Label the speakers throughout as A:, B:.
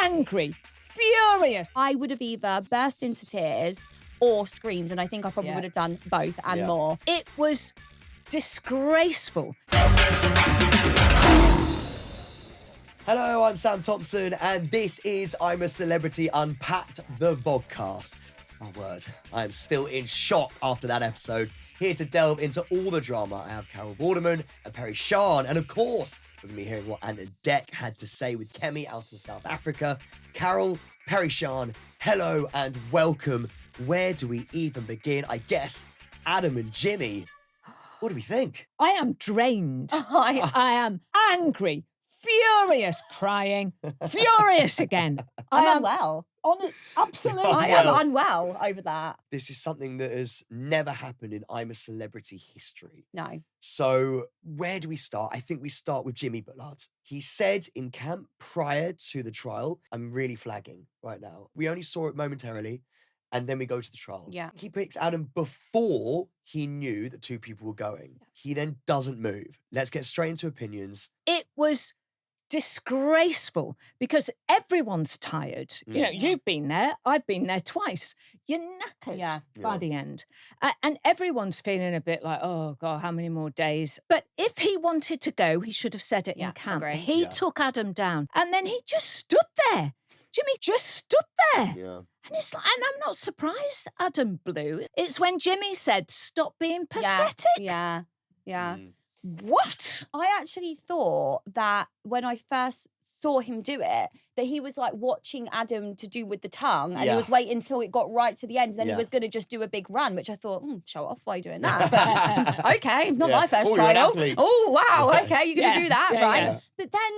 A: angry, furious.
B: I would have either burst into tears or screamed, and I think I probably would have done both and more.
A: It was disgraceful.
C: Hello, I'm Sam Thompson, and this is I'm a Celebrity Unpacked, the vodcast. My word, I am still in shock after that episode. Here to delve into all the drama, I have Carol Vorderman and Perrie, Sian, and of course, we're going to be hearing what Ant and Dec had to say with Kemi out in South Africa. Carol, Perrie, Sian, hello and welcome. Where do we even begin? I guess Adam and Jimmy. What do we think?
A: I am drained. I am angry, furious, crying, furious again.
B: I'm unwell.
A: Absolutely.
B: I am unwell over that.
C: This is something that has never happened in I'm a Celebrity history.
B: No.
C: So where do we start? I think we start with Jimmy Bullard. He said in camp prior to the trial, I'm really flagging right now. We only saw it momentarily, and then we go to the trial.
B: Yeah.
C: He picks Adam before he knew that two people were going. He then doesn't move. Let's get straight into opinions.
A: It was disgraceful because everyone's tired. You know, you've been there. I've been there twice. You're knackered by the end. And everyone's feeling a bit like, oh, God, how many more days? But if he wanted to go, he should have said it in camp.
B: Agree.
A: He took Adam down and then he just stood there. Jimmy just stood there.
C: Yeah.
A: And it's like, and I'm not surprised Adam blew. It's when Jimmy said, stop being pathetic.
B: Yeah.
A: What?
B: I actually thought that when I first saw him do it, that he was like watching Adam to do with the tongue and he was waiting until it got right to the end and then he was going to just do a big run, which I thought, show off, why are you doing that? But okay, not my first trial. Oh, wow, okay, you're going to do that, right? Yeah. But then,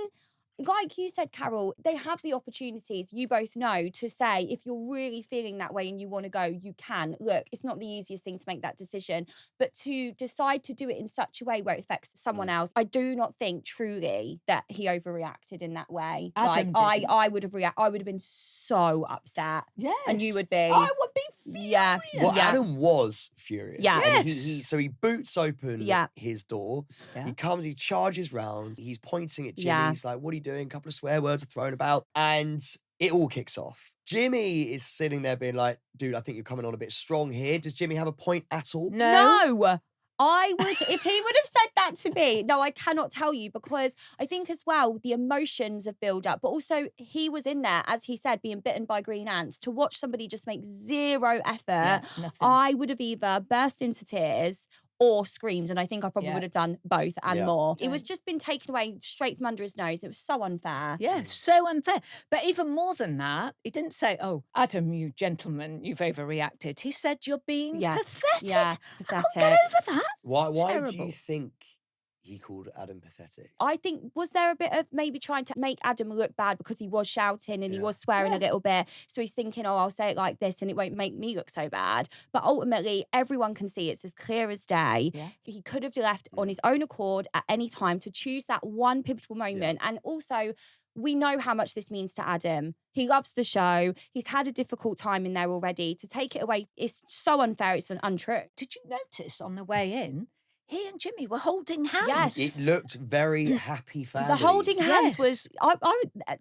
B: like you said, Carol, they have the opportunities, you both know, to say if you're really feeling that way and you want to go, you can. Look, it's not the easiest thing to make that decision, but to decide to do it in such a way where it affects someone else, I do not think truly that he overreacted in that way.
A: Adam
B: like I would have I would have been so upset.
A: Yes.
B: And you would be.
A: I would be furious.
B: Yeah.
C: Well, Adam was furious.
B: Yeah.
C: And
A: Yes.
C: so he boots open his door.
A: Yeah.
C: He comes, he charges round. He's pointing at Jimmy.
B: Yeah.
C: He's like, what are you doing? A couple of swear words are thrown about. And it all kicks off. Jimmy is sitting there being like, dude, I think you're coming on a bit strong here. Does Jimmy have a point at all?
B: No. I would, if he would have said that to me, no, I cannot tell you, because I think as well, the emotions of build up, but also he was in there, as he said, being bitten by green ants. To watch somebody just make zero effort, I would have either burst into tears or screamed, and I think I probably would have done both and more. It was just been taken away straight from under his nose. It was so unfair.
A: Yeah, so unfair. But even more than that, he didn't say, oh, Adam, you gentleman, you've overreacted. He said, you're being pathetic.
B: Yeah,
A: I
B: pathetic.
A: can't get over that.
C: Why do
A: Terrible.
C: you think he called Adam pathetic?
B: I think, was there a bit of maybe trying to make Adam look bad because he was shouting and he was swearing a little bit. So he's thinking, oh, I'll say it like this and it won't make me look so bad. But ultimately, everyone can see it's as clear as day. Yeah. He could have left on his own accord at any time to choose that one pivotal moment. And also, we know how much this means to Adam. He loves the show. He's had a difficult time in there already. To take it away is so unfair. It's untrue.
A: Did you notice on the way in, he and Jimmy were holding hands?
B: Yes.
C: It looked very happy family.
B: The holding hands was,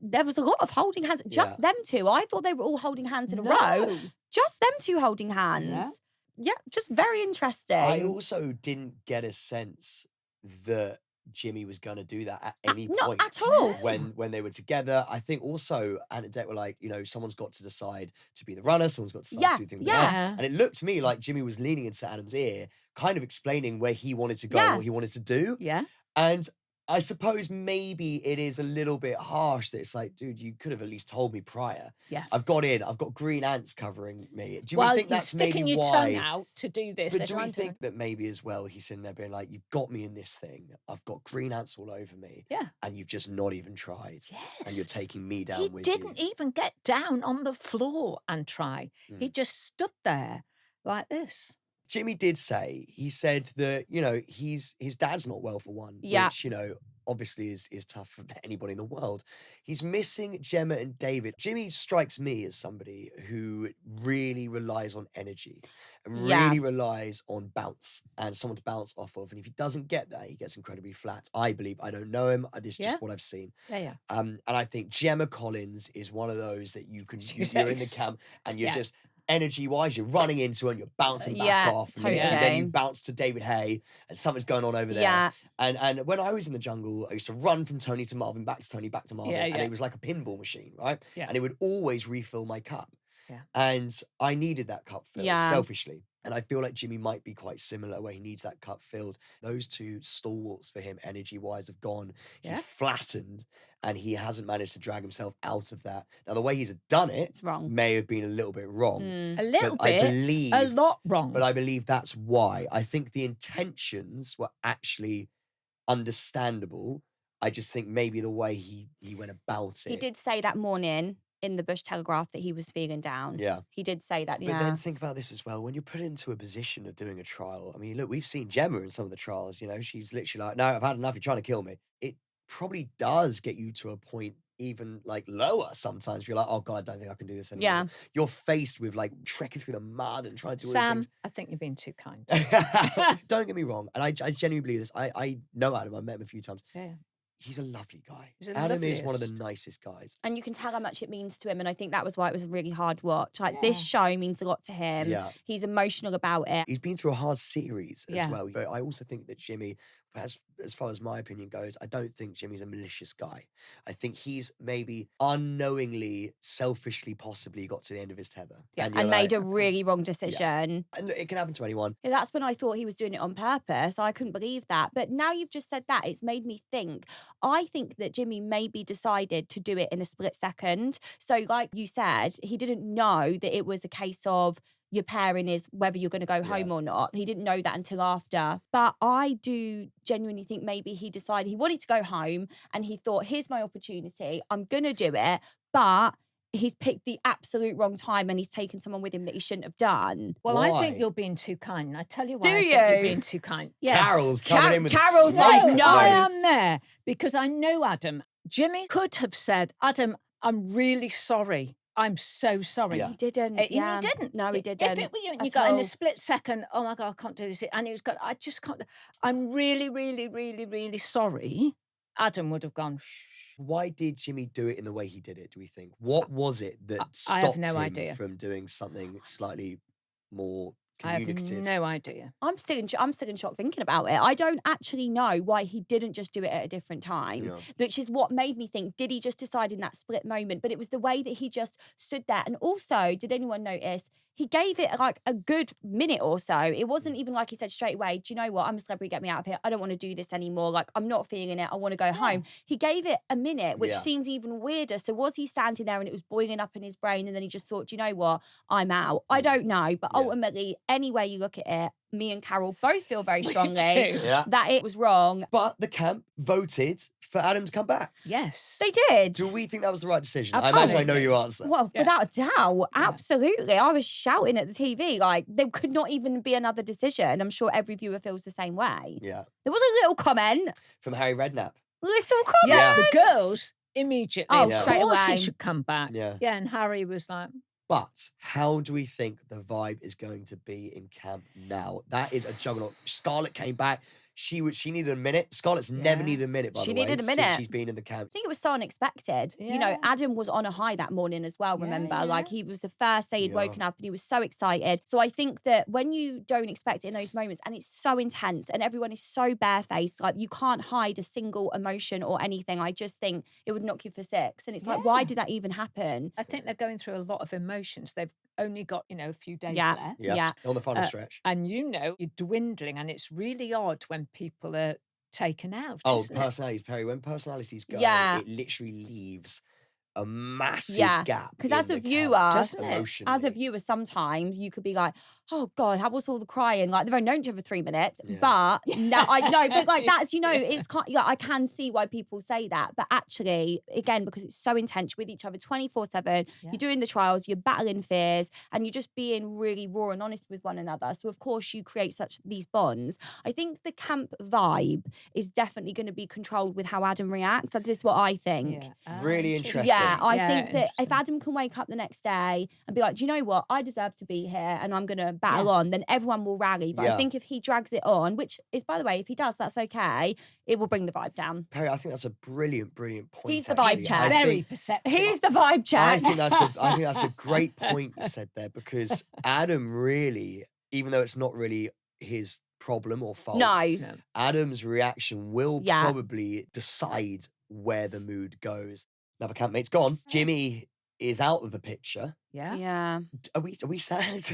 B: there was a lot of holding hands, just them two. I thought they were all holding hands in a row. Just them two holding hands. Yeah, just very interesting.
C: I also didn't get a sense that Jimmy was going to do that at any point.
B: Not at all.
C: When they were together. I think also Ant and Dec were like, you know, someone's got to decide to be the runner, someone's got to decide to do things. And it looked to me like Jimmy was leaning into Adam's ear, kind of explaining where he wanted to go and what he wanted to do.
A: Yeah.
C: And I suppose maybe it is a little bit harsh that it's like, dude, you could have at least told me prior.
A: Yeah.
C: I've got green ants covering me. Do you think that's maybe
A: sticking your
C: why?
A: tongue out to do this.
C: But do we think that maybe as well he's sitting there being like, you've got me in this thing. I've got green ants all over me.
A: Yeah.
C: And you've just not even tried.
A: Yes.
C: And you're taking me down with you.
A: He didn't even get down on the floor and try. He just stood there like this.
C: Jimmy did say, he said that, you know, his dad's not well for one. Which, you know, obviously is tough for anybody in the world. He's missing Gemma and David. Jimmy strikes me as somebody who really relies on energy and really relies on bounce and someone to bounce off of. And if he doesn't get that, he gets incredibly flat. I believe. I don't know him. This is just what I've seen. And I think Gemma Collins is one of those that you're in the camp and you're just energy-wise, you're running into her and you're bouncing back off.
B: Totally.
C: And then you bounce to David Hay and something's going on over there.
B: Yeah.
C: And when I was in the jungle, I used to run from Tony to Marvin, back to Tony, back to Marvin. And it was like a pinball machine, right? Yeah. And it would always refill my cup. Yeah. And I needed that cup filled, selfishly. And I feel like Jimmy might be quite similar, where he needs that cup filled. Those two stalwarts for him, energy-wise, have gone. He's flattened, and he hasn't managed to drag himself out of that. Now, the way he's done it may have been a little bit wrong.
A: A little bit, I believe, a lot wrong.
C: But I believe that's why. I think the intentions were actually understandable. I just think maybe the way he went about it.
B: He did say that morning in the Bush Telegraph that he was feeling down.
C: Yeah.
B: He did say that,
C: But then think about this as well. When you're put into a position of doing a trial, I mean, look, we've seen Gemma in some of the trials, you know, she's literally like, no, I've had enough, you're trying to kill me. It probably does get you to a point even like lower sometimes. You're like, oh God, I don't think I can do this anymore. Yeah. You're faced with like trekking through the mud and trying to do all these things.
A: I think you're being too kind.
C: Don't get me wrong. And I genuinely believe this. I know Adam, I've met him a few times. Yeah. He's a lovely guy. Adam is one of the nicest guys.
B: And you can tell how much it means to him. And I think that was why it was a really hard watch. Like, this show means a lot to him. Yeah. He's emotional about it.
C: He's been through a hard series as well. But I also think that Jimmy, as far as my opinion goes, I don't think Jimmy's a malicious guy. I think he's maybe unknowingly, selfishly, possibly got to the end of his tether.
B: Yeah, and made a really wrong decision.
C: Yeah. And it can happen to anyone.
B: Yeah, that's when I thought he was doing it on purpose. I couldn't believe that. But now you've just said that, it's made me think. I think that Jimmy maybe decided to do it in a split second. So like you said, he didn't know that it was a case of your pairing is whether you're going to go home or not. He didn't know that until after. But I do genuinely think maybe he decided he wanted to go home and he thought, here's my opportunity. I'm going to do it. But he's picked the absolute wrong time and he's taken someone with him that he shouldn't have done.
A: Well, I think you're being too kind. I tell you why.
B: Do
A: I
B: you?
A: think you're being too kind. Yes.
C: Carol's coming in with
B: Carol's like, no.
A: I am there because I know Adam. Jimmy could have said, Adam, I'm really sorry. I'm so sorry.
B: He didn't.
A: He didn't.
B: No, he didn't.
A: If it were you and you got in a split second, oh my God, I can't do this. And he was going, I just can't. I'm really, really, really, really sorry. Adam would have gone, shh.
C: Why did Jimmy do it in the way he did it, do we think? What was it that stopped him from doing something slightly more communicative?
A: I have no idea.
B: I'm still in shock thinking about it. I don't actually know why he didn't just do it at a different time, which is what made me think, did he just decide in that split moment? But it was the way that he just stood there. And also, did anyone notice, he gave it like a good minute or so. It wasn't even like he said straight away, do you know what? I'm a celebrity, get me out of here. I don't want to do this anymore. Like, I'm not feeling it. I want to go home. He gave it a minute, which seems even weirder. So was he standing there and it was boiling up in his brain and then he just thought, do you know what? I'm out. I don't know. But ultimately, any way you look at it, me and Carol both feel very strongly that it was wrong.
C: But the camp voted for Adam to come back.
A: Yes.
B: They did.
C: Do we think that was the right decision?
A: Absolutely.
C: I imagine I know your answer.
B: Well, without a doubt, absolutely. I was shouting at the TV, like, there could not even be another decision. I'm sure every viewer feels the same way.
C: Yeah.
B: There was a little comment.
C: From Harry Redknapp.
B: Little comment.
A: Yeah, the girls immediately,
B: straight
A: of course
B: away.
A: he should come back. Yeah, and Harry was like...
C: But how do we think the vibe is going to be in camp now? That is a juggernaut. Scarlett came back. She needed a minute. Scarlett's never needed a minute, by the way.
B: She needed a minute.
C: Since she's been in the camp.
B: I think it was so unexpected. Yeah. You know, Adam was on a high that morning as well, remember? Yeah. Like, he was the first day he'd woken up and he was so excited. So I think that when you don't expect it in those moments, and it's so intense and everyone is so barefaced, like, you can't hide a single emotion or anything. I just think it would knock you for six. And it's like, why did that even happen?
A: I think they're going through a lot of emotions. They've only got, a few days left.
C: Yeah. On the final stretch.
A: And you're dwindling, and it's really odd when people are taken out.
C: Personalities, Perrie. When personalities go, it literally leaves a massive gap.
B: Because as a viewer, sometimes you could be like, oh God, how was all the crying? Like, they've only known each other for 3 minutes. But no, I know, but like that's, it's I can see why people say that. But actually, again, because it's so intense with each other 24/7, you're doing the trials, you're battling fears, and you're just being really raw and honest with one another. So of course you create these bonds. I think the camp vibe is definitely going to be controlled with how Adam reacts. That is what I think.
C: Really interesting.
B: Yeah, I think that if Adam can wake up the next day and be like, do you know what? I deserve to be here and I'm going to battle on, then everyone will rally. But I think if he drags it on, which is, by the way, if he does, that's okay, it will bring the vibe down.
C: Perrie, I think that's a brilliant point.
B: He's the vibe check.
A: Very perceptive.
B: He's the vibe check.
C: I think that's a great point you said there, because Adam really, even though it's not really his problem or fault, Adam's reaction will probably decide where the mood goes. Another campmate's gone. Jimmy is out of the picture.
B: Yeah.
C: Are we sad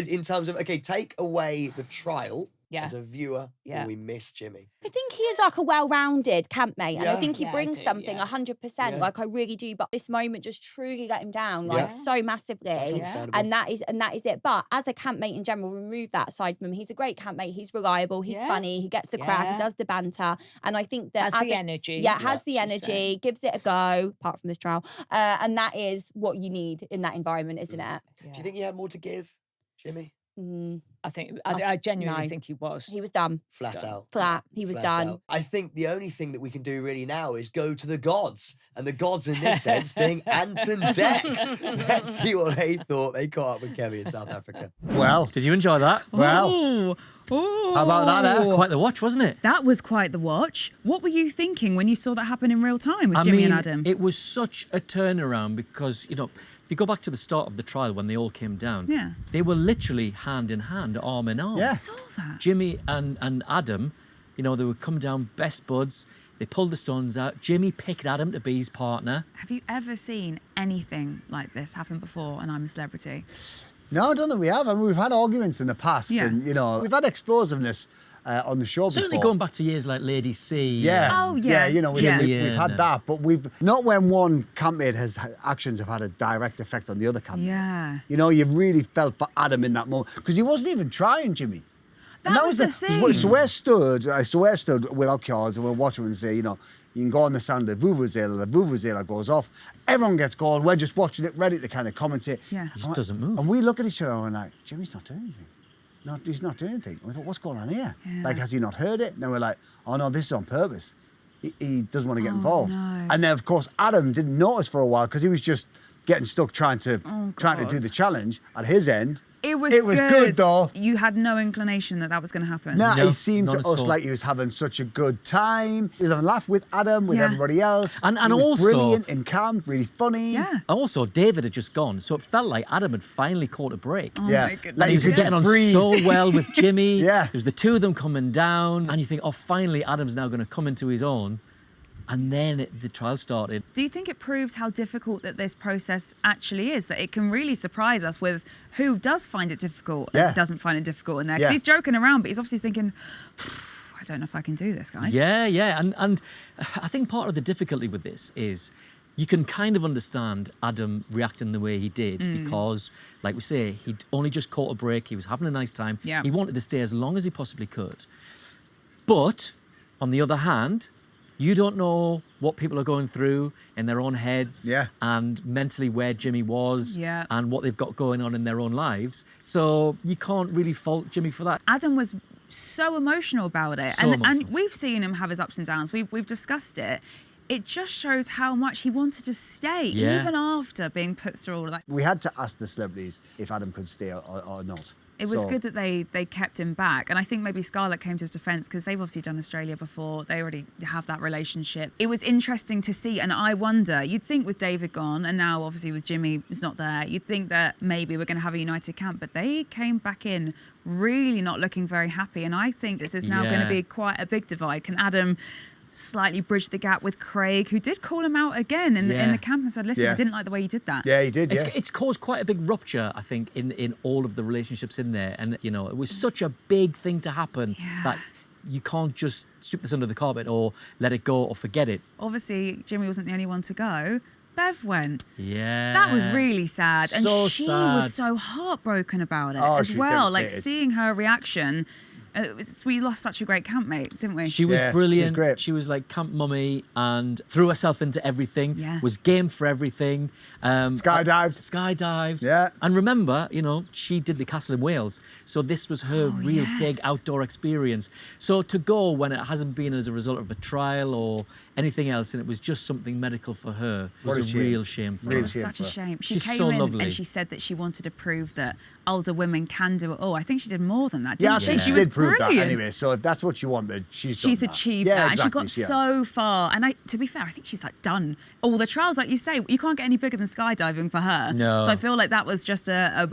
C: in terms of, okay, take away the trial as a viewer, will we miss Jimmy?
B: I think he is like a well-rounded campmate, and I think he brings something 100%. Like, I really do. But this moment just truly let him down, like so massively. And that is it. But as a campmate in general, remove that side from him. He's a great campmate. He's reliable. He's funny. He gets the crack. He does the banter. And I think that
A: has the energy.
B: Yeah, has the energy. Gives it a go. Apart from this trial, and that is what you need in that environment, isn't it?
C: Do you think he had more to give, Jimmy?
A: I genuinely think he was.
B: He was done.
C: Flat out.
B: He was done.
C: Out. I think the only thing that we can do really now is go to the gods. And the gods in this sense being Ant and Deck. Let's see what they thought. They caught up with Kemi in South Africa.
D: Well.
E: Did you enjoy that?
D: Well.
F: Ooh.
D: How about that?
E: Quite the watch, wasn't it?
F: That was quite the watch. What were you thinking when you saw that happen in real time with Jimmy and Adam?
E: It was such a turnaround because, if you go back to the start of the trial when they all came down, they were literally hand in hand, arm in arm.
D: Yeah.
F: I saw that.
E: Jimmy and Adam, they would come down best buds. They pulled the stones out. Jimmy picked Adam to be his partner.
F: Have you ever seen anything like this happen before on I'm a Celebrity?
D: No, I don't think we have. I mean, we've had arguments in the past, and we've had explosiveness on the show
E: Certainly
D: before.
E: going back to years like Lady C.
D: Yeah.
F: Oh, yeah.
D: We've had that, but we've not when one campmate actions have had a direct effect on the other campmate.
F: Yeah.
D: You really felt for Adam in that moment because he wasn't even trying, Jimmy.
F: That was the thing.
D: So where I stood with our cards and we're watching and say, you can go on the sound of the vuvuzela goes off, everyone gets going, we're just watching it, ready to kind of commentate.
F: Yeah.
E: He just doesn't move.
D: And we look at each other and we're like, Jimmy's not doing anything. No, he's not doing anything. And we thought, what's going on here?
F: Yeah.
D: Like, has he not heard it? And then we're like, oh no, this is on purpose. He doesn't want to get involved.
F: No.
D: And then, of course, Adam didn't notice for a while because he was just getting stuck trying to do the challenge at his end.
F: It was
D: good though.
F: You had no inclination that was going to happen.
D: No,
E: No,
D: he seemed to
E: not at
D: us
E: all.
D: like he was having such a good time. He was having a laugh with Adam, with everybody else.
E: And
D: he was
E: also
D: brilliant in camp, really funny.
F: Yeah.
E: Also, David had just gone, so it felt like Adam had finally caught a break.
F: Oh
D: Yeah.
F: my goodness.
D: Like
E: And he was
D: could
E: getting on
D: breathe.
E: so well with Jimmy.
D: Yeah.
E: There's the two of them coming down, and you think, finally Adam's now going to come into his own. And then the trial started.
F: Do you think it proves how difficult that this process actually is? That it can really surprise us with who does find it difficult and doesn't find it difficult in there? 'Cause he's joking around, but he's obviously thinking, I don't know if I can do this, guys.
E: Yeah. And I think part of the difficulty with this is you can kind of understand Adam reacting the way he did because, like we say, he'd only just caught a break. He was having a nice time.
F: Yeah.
E: He wanted to stay as long as he possibly could. But on the other hand, you don't know what people are going through in their own heads and mentally where Jimmy was and what they've got going on in their own lives. So you can't really fault Jimmy for that.
F: Adam was so emotional about it. And we've seen him have his ups and downs. We've discussed it. It just shows how much he wanted to stay, even after being put through all of that.
D: We had to ask the celebrities if Adam could stay or not.
F: It was good that they kept him back. And I think maybe Scarlett came to his defence because they've obviously done Australia before. They already have that relationship. It was interesting to see. And I wonder, you'd think with David gone and now obviously with Jimmy is not there, you'd think that maybe we're going to have a united camp. But they came back in really not looking very happy. And I think this is now going to be quite a big divide. Can Adam slightly bridge the gap with Craig, who did call him out again in the camp and said, listen, I didn't like the way you did that.
D: Yeah, he did,
E: It's caused quite a big rupture, I think, in all of the relationships in there. And, it was such a big thing to happen that you can't just sweep this under the carpet or let it go or forget it.
F: Obviously, Jimmy wasn't the only one to go. Bev went.
E: Yeah.
F: That was really sad. And
E: So
F: she
E: sad.
F: was so heartbroken about it
D: Oh,
F: as
D: she was
F: well. Like
D: devastated.
F: seeing her reaction. We lost such a great campmate, didn't we?
E: She was
D: Yeah, she was
E: brilliant.
D: great.
E: She was like camp mummy and threw herself into everything.
F: Yeah.
E: Was game for everything. Skydived.
D: Yeah.
E: And remember, she did the castle in Wales. So this was her real big outdoor experience. So to go when it hasn't been as a result of a trial or anything else, and it was just something medical for her, was a real shame for her.
F: Such a shame. She
E: She's
F: came
E: so
F: in
E: lovely.
F: and she said that she wanted to prove that older women can do it all. I think she did more than that, didn't
D: Yeah, I
F: she?
D: think she
F: was
D: did prove that
F: brilliant.
D: anyway. So if that's what you want, then she's done that.
F: achieved
D: Yeah,
F: that,
D: exactly,
F: and she got so far. And to be fair, I think she's like done all the trials. Like you say, you can't get any bigger than skydiving for her.
E: No.
F: So I feel like that was just a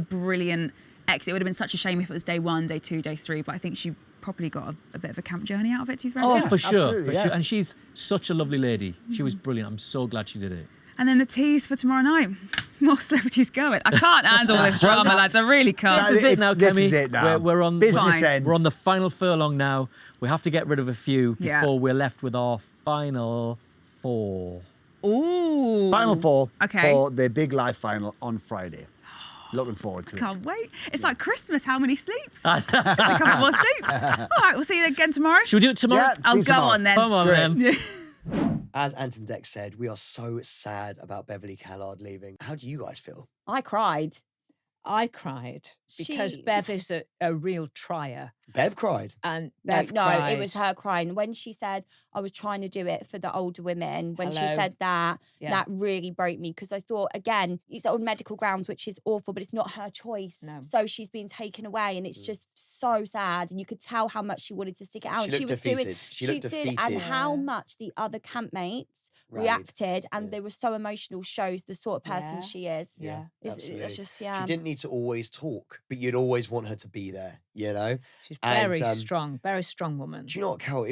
F: brilliant exit. It would have been such a shame if it was day 1, day 2, day 3. But I think she probably got a bit of a camp journey out of it. To be frank.
E: Oh, for sure.
D: absolutely, yeah.
E: And she's such a lovely lady. She was brilliant. I'm so glad she did it.
F: And then the tease for tomorrow night. More celebrities going. I can't handle this drama, lads. I really can't.
E: This is it now, Kemi.
D: This is it now.
E: We're on
D: business
F: Fine.
D: end.
E: We're on the final furlong now. We have to get rid of a few
F: Yeah.
E: before we're left with our final 4.
F: Ooh.
D: Final 4
F: Okay.
D: for the Big Live final on Friday. Looking forward to it.
F: Can't wait. It's like Christmas. How many sleeps? A couple more sleeps. All right, we'll see you again tomorrow.
E: Should we do it tomorrow?
D: Yeah.
F: I'll
D: See you
F: go
D: tomorrow.
F: on then.
E: Come on, man.
F: Yeah.
C: As Anton Deck said, we are so sad about Beverley Callard leaving. How do you guys feel?
B: I cried.
A: I cried because Bev is a real trier.
C: Bev cried.
A: And
B: No,
A: Bev
B: no,
A: cried.
B: it was her crying. When she said, I was trying to do it for the older women, when she
A: Hello.
B: said that,
A: Yeah.
B: that really broke me because I thought, again, it's on medical grounds, which is awful, but it's not her choice.
A: No.
B: So she's been taken away and it's just so sad. And you could tell how much she wanted to stick it out.
C: She
B: and
C: looked defeated. She looked
B: did, and
C: defeated.
B: how much the other campmates
C: Rallied.
B: reacted and
C: Yeah.
B: they were so emotional, shows the sort of person
A: Yeah.
B: she is.
A: Yeah.
C: Absolutely.
B: It's just,
C: She didn't need to always talk, but you'd always want her to be there,
A: She's
C: And,
A: very strong woman.
C: Do you know what, Carol?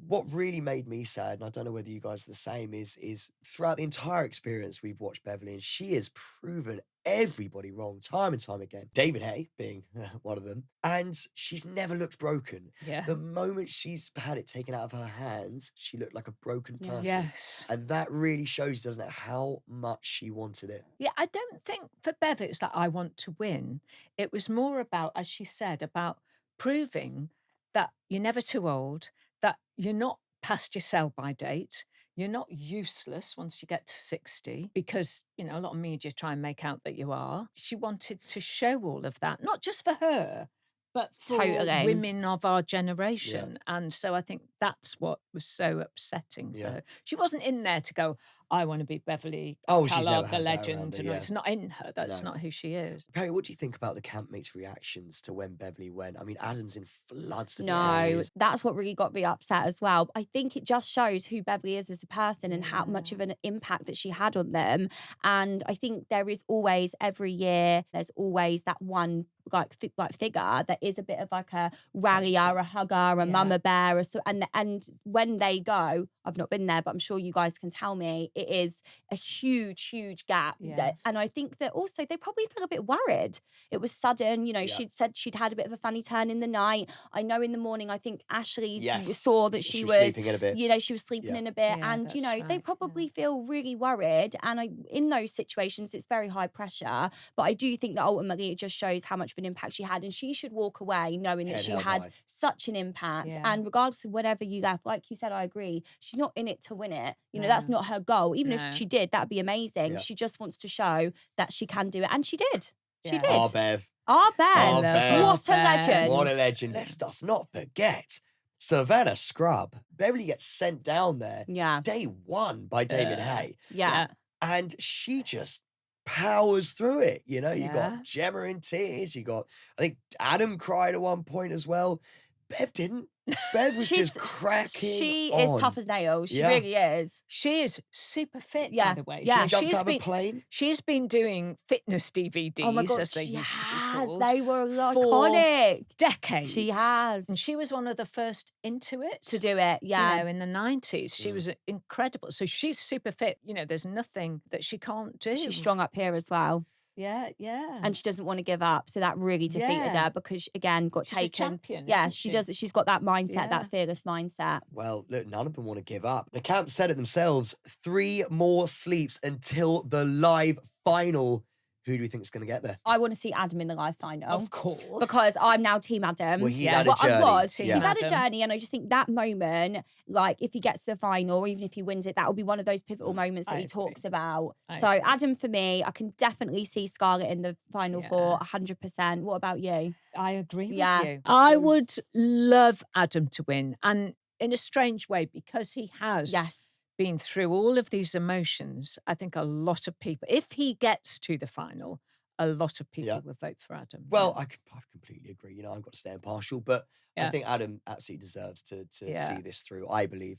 C: What really made me sad, and I don't know whether you guys are the same, is throughout the entire experience we've watched Beverley, and she has proven everybody wrong time and time again. David Hay being one of them. And she's never looked broken.
A: Yeah.
C: The moment she's had it taken out of her hands, she looked like a broken
B: Yeah.
C: person.
A: Yes.
C: And that really shows, doesn't it, how much she wanted it.
A: Yeah, I don't think for Bev it was that I want to win. It was more about, as she said, about proving that you're never too old, that you're not past your sell-by date, you're not useless once you get to 60, because, a lot of media try and make out that you are. She wanted to show all of that, not just for her, but for
B: Totally.
A: women of our generation. And so I think that's what was so upsetting for
C: Yeah.
A: her. She wasn't in there to go, I want to be Beverley
C: Oh, she's never
A: Callard,
C: had
A: the
C: that
A: legend.
C: around her,
A: And
C: yeah.
A: it's not in her. That's
C: No.
A: not who she is.
C: Perrie, what do you think about the campmates' reactions to when Beverley went? I mean, Adam's in floods of
B: No,
C: tears.
B: that's what really got me upset as well. I think it just shows who Beverley is as a person and how much of an impact that she had on them. And I think there is always, every year, there's always that one figure that is a bit of like a rallier, a hugger, a mama bear, and when they go, I've not been there, but I'm sure you guys can tell me, it is a huge gap.
A: Yeah.
B: And I think that also they probably feel a bit worried. It was sudden,
C: Yeah.
B: she'd said she'd had a bit of a funny turn in the night. I know in the morning, I think Ashley
C: Yes.
B: saw that she was
C: sleeping in a bit.
B: she was sleeping
C: Yeah.
B: in a bit.
A: Yeah,
B: And,
A: that's
B: they
A: right,
B: probably feel really worried. And in those situations, it's very high pressure. But I do think that ultimately it just shows how much of an impact she had. And she should walk away knowing that
C: Head
B: she
C: held
B: had
C: high.
B: such an impact.
A: Yeah.
B: And regardless of whatever you left, like you said, I agree. She's not in it to win it. That's not her goal. Even
A: No.
B: if she did, that'd be amazing.
C: Yeah.
B: She just wants to show that she can do it. And she did. She
A: Yeah.
B: did.
C: Oh, Bev.
B: Our Bev.
C: Oh, Bev.
B: What a legend.
C: What a legend. Let's just not forget Savannah Scrub. Beverley gets sent down there
B: Yeah.
C: day 1 by David Hay.
B: Yeah.
C: And she just powers through it. You
A: Yeah.
C: got Gemma in tears. You got, I think Adam cried at one point as well. Bev didn't. Bev was just cracking
B: She
C: on.
B: is tough as nails. She
C: Yeah.
B: really is.
A: She is super fit,
B: Yeah,
A: by the way.
B: yeah.
C: She jumped
A: she's
C: out of
A: been,
C: a plane.
A: She's been doing fitness DVDs,
B: Oh my God,
A: as they
B: she
A: used to be
B: has.
A: called,
B: They were
A: for
B: iconic.
A: decades.
B: She has.
A: And she was one of the first into it.
B: To do it, yeah.
A: In the 90s. She was incredible. So she's super fit. There's nothing that she can't do.
B: She's strong up here as well.
A: Yeah.
B: And she doesn't want to give up. So that really defeated her because, again, got
A: She's
B: taken.
A: a champion,
B: yeah,
A: isn't
B: she
A: she?
B: does. She's got that mindset, that fearless mindset.
C: Well, look, none of them want to give up. The camp said it themselves, 3 more sleeps until the live final. Who do we think is going to get there?
B: I want to see Adam in the live final.
A: Of course.
B: Because I'm now Team Adam.
C: Well, he's had a journey.
B: He's had a journey, and I just think that moment, like, if he gets to the final, or even if he wins it, that will be one of those pivotal moments that he talks about. So Adam, for me, I can definitely see Scarlett in the final for 100%. What about you?
A: I agree with you. I would love Adam to win. And in a strange way, because he has been through all of these emotions, I think a lot of people, if he gets to the final, a lot of people will vote for Adam.
C: Well, I completely agree. You know, I've got to stay impartial, but I think Adam absolutely deserves to see this through, I believe.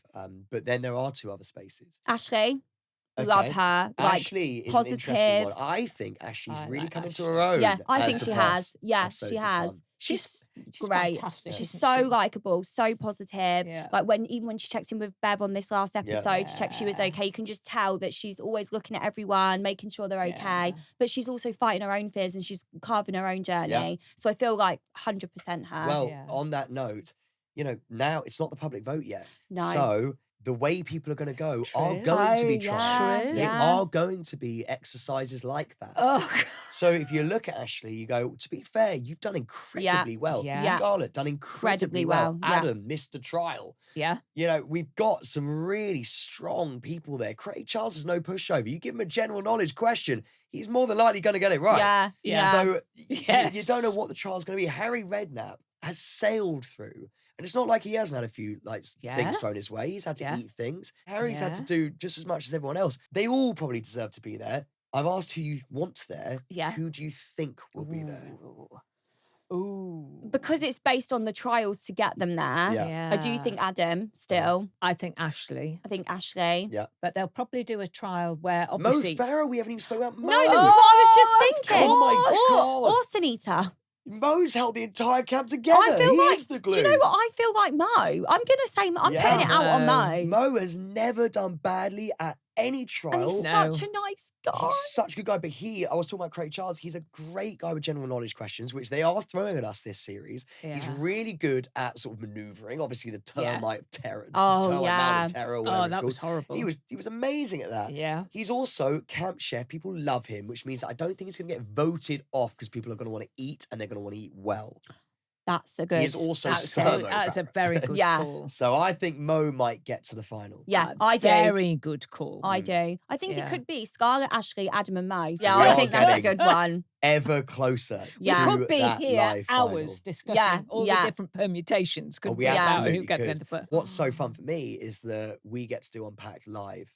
C: But then there are 2 other spaces.
B: Ashley. Love her.
C: Ashley is an interesting one. I think Ashley's really come into her own.
B: Yeah, I think she has. Yes, she has. She's great.
A: Fantastic,
B: she's so likable, so positive. Like even when she checked in with Bev on this last episode to check she was okay, you can just tell that she's always looking at everyone, making sure they're okay. But she's also fighting her own fears and she's carving her own journey. So I feel like 100% her.
C: Well, on that note, you know, now it's not the public vote yet.
B: No.
C: So the way people are going to go are going to be trials. They are going to be exercises like that. So if you look at Ashley, you go, to be fair, you've done incredibly well. Scarlett done incredibly well. Adam missed a trial.
A: Yeah.
C: You know, we've got some really strong people there. Craig Charles is no pushover. You give him a general knowledge question, he's more than likely going to get it right. So you don't know what the trial's going to be. Harry Redknapp has sailed through. And it's not like he hasn't had a few things thrown his way. He's had to eat things. Harry's had to do just as much as everyone else. They all probably deserve to be there. I've asked who you want there. Who do you think will be there?
B: Because it's based on the trials to get them there. I do think Adam still.
A: I think Ashley.
B: I think Ashley.
C: Yeah.
A: But they'll probably do a trial where obviously...
C: Mo Farah, we haven't even spoken about Mo.
B: No, this is what I was just thinking.
C: Oh my God.
B: Or Sunita.
C: Mo's held the entire camp together. He's the glue.
B: Do you know what? I feel like Mo. I'm going to say, I'm putting it out on Mo.
C: Mo has never done badly at any trial.
B: And he's such a nice guy.
C: He's such a good guy. But I was talking about Craig Charles. He's a great guy with general knowledge questions, which they are throwing at us this series. He's really good at sort of manoeuvring. Obviously, the termite terror. Mountain terror.
A: That was horrible.
C: He was amazing at that.
A: Yeah.
C: He's also camp chef. People love him, which means that I don't think he's going to get voted off because people are going to want to eat and they're going to want to eat well.
B: That's a good.
C: He's also
A: that's a very good call.
C: So I think Mo might get to the final.
B: Yeah, I do.
A: Very good call.
B: I do. I think it could be Scarlett, Ashley, Adam, and Mo. Yeah, I think that's a good one.
C: Ever closer.
A: You could be here
C: final.
A: hours discussing all the different permutations.
C: We absolutely could. What's so fun for me is that we get to do Unpacked live.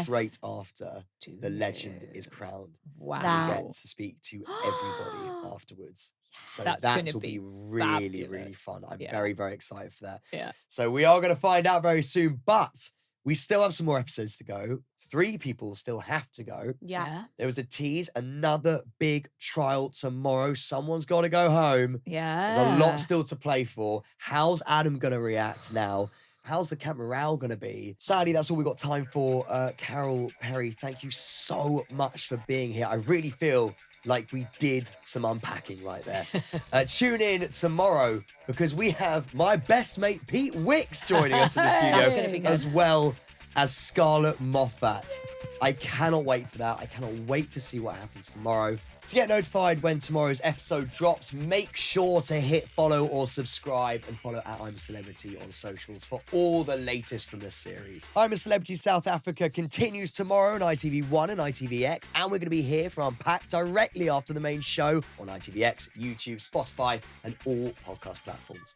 C: Straight after the legend is crowned.
A: Wow.
C: We get to speak to everybody afterwards. So
A: That's
C: that
A: gonna
C: will
A: be
C: really, really fun. I'm very, very excited for that.
A: Yeah.
C: So we are going to find out very soon, but we still have some more episodes to go. 3 people still have to go.
B: Yeah.
C: There was a tease, another big trial tomorrow. Someone's got to go home.
A: Yeah.
C: There's a lot still to play for. How's Adam going to react now? How's the camp morale going to be? Sadly, that's all we've got time for. Carol, Perrie, thank you so much for being here. I really feel like we did some unpacking right there. Tune in tomorrow because we have my best mate, Pete Wicks, joining us in the studio, as well as Scarlett Moffat. I cannot wait for that. I cannot wait to see what happens tomorrow. To get notified when tomorrow's episode drops, make sure to hit follow or subscribe and follow at I'm a Celebrity on socials for all the latest from this series. I'm a Celebrity South Africa continues tomorrow on ITV1 and ITVX, and we're going to be here for Unpacked directly after the main show on ITVX, YouTube, Spotify, and all podcast platforms.